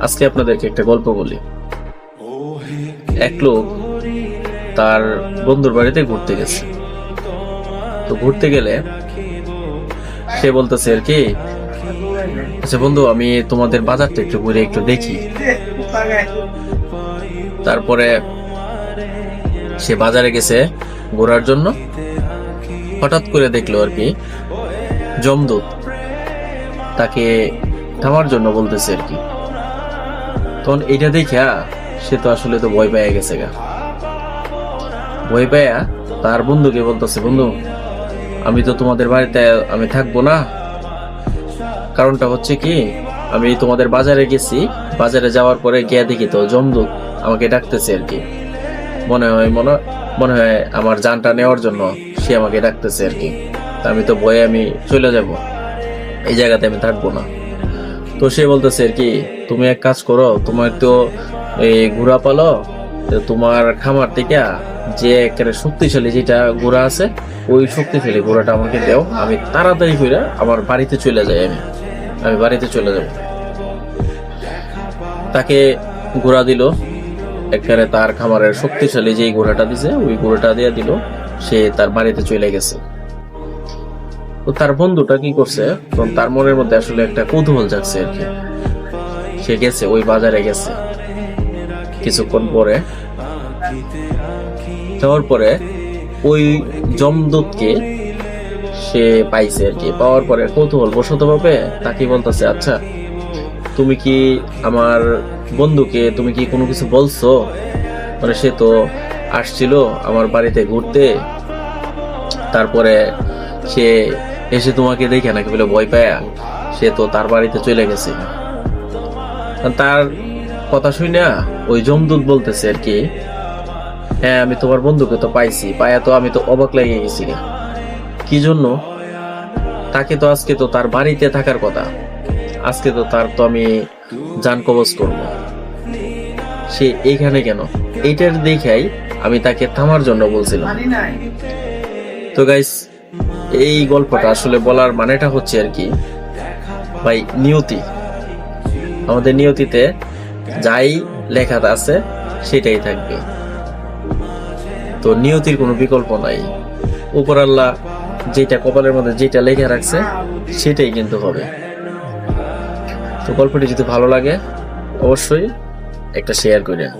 আজকে আপনাদেরকে একটা গল্প বলি। এক লোক তার বন্ধুর বাড়িতে ঘুরতে গেছে। তো ঘুরতে গেলে সে বলতেছে আর কি, আচ্ছা বন্ধু, আমি তোমাদের বাজারটা একটু ঘুরে একটু দেখি। তারপরে সে বাজারে গেছে ঘোরার জন্য। হঠাৎ করে দেখলো আর কি যমদূত তাকে থামার জন্য বলতেছে আর কি। তখন এটা দেখা সে তো আসলে তো ভয় পেয়ে গেছে গা। ভয় পেয়া তার বন্ধুকে বলতেছে, বন্ধু আমি তো তোমাদের বাড়িতে আমি থাকবো না। কারণটা হচ্ছে কি, আমি তোমাদের বাজারে গেছি, বাজারে যাওয়ার পরে গিয়ে দেখি তো যমদূত আমাকে ডাকতেছে আর কি। মনে হয় আমার জানটা নেওয়ার জন্য সে আমাকে ডাকতেছে আর কি। আমি তো ভয়ে আমি চলে যাব, এই জায়গাতে আমি থাকবো না। তো সে বলতেছে আর কি, তুমি এক কাজ করো, তোমার তো এই ঘোড়া পালো, তোমার খামার থেকে যে একেবারে শক্তিশালী যেটা ঘোড়া আছে, ওই শক্তিশালী ঘোড়াটা আমাকে দাও, আমি তাড়াতাড়ি করে আমার বাড়িতে চলে যাই। আমি বাড়িতে চলে যাব। তাকে ঘোড়া দিল, একেবারে তার খামারের শক্তিশালী যেই ঘোড়াটা দিছে ওই ঘোড়াটা দিয়ে দিল। সে তার বাড়িতে চলে গেছে। তো তার বন্ধুটা কি করছে, তখন তার মনের মধ্যে আসলে একটা কৌতূহল জাগছে আর কি। সে গেছে, ওই বাজারে গেছে। কিছুক্ষণ পরে যাওয়ার পরে ওই যমদূতকে সে পাইছে আর কি। পাওয়ার পরে কৌতূহল বশত ভাবে তাকে বলতেছে, আচ্ছা তুমি কি আমার বন্ধুকে তুমি কি কোনো কিছু বলছো? মানে সে তো আসছিল আমার বাড়িতে ঘুরতে, তারপরে সে এসে তোমাকে দেখে নাকি বলে ভয় পায়া সে তো তার বাড়িতে চলে গেছে। তার কথা শুনে ওই যমদূত বলতেছে আর কি, হ্যাঁ আমি তোমার বন্ধুকে তো পাইছি, পায়া তো আমি তো অবাক লেগে গেছি। কি জন্য? তাকে তো আজকে তো তার বাড়িতে থাকার কথা, আজকে তো তার তো আমি জান কবজ করবো, সে এইখানে কেন? এইটার দেখাই আমি তাকে থামার জন্য বলছিলাম। তো গাইস, এই গল্পটা আসলে বলার মানেটা হচ্ছে আর কি, ভাই নিয়তি, আমাদের নিয়তিতে যাই লেখা আছে সেটাই থাকবে। তো নিয়তির কোনো বিকল্প নাই। উপর আল্লাহ যেটা কপালের মধ্যে যেটা লেখা রাখছে সেটাই কিন্তু হবে। তো গল্পটি যদি ভালো লাগে অবশ্যই একটা শেয়ার করেন।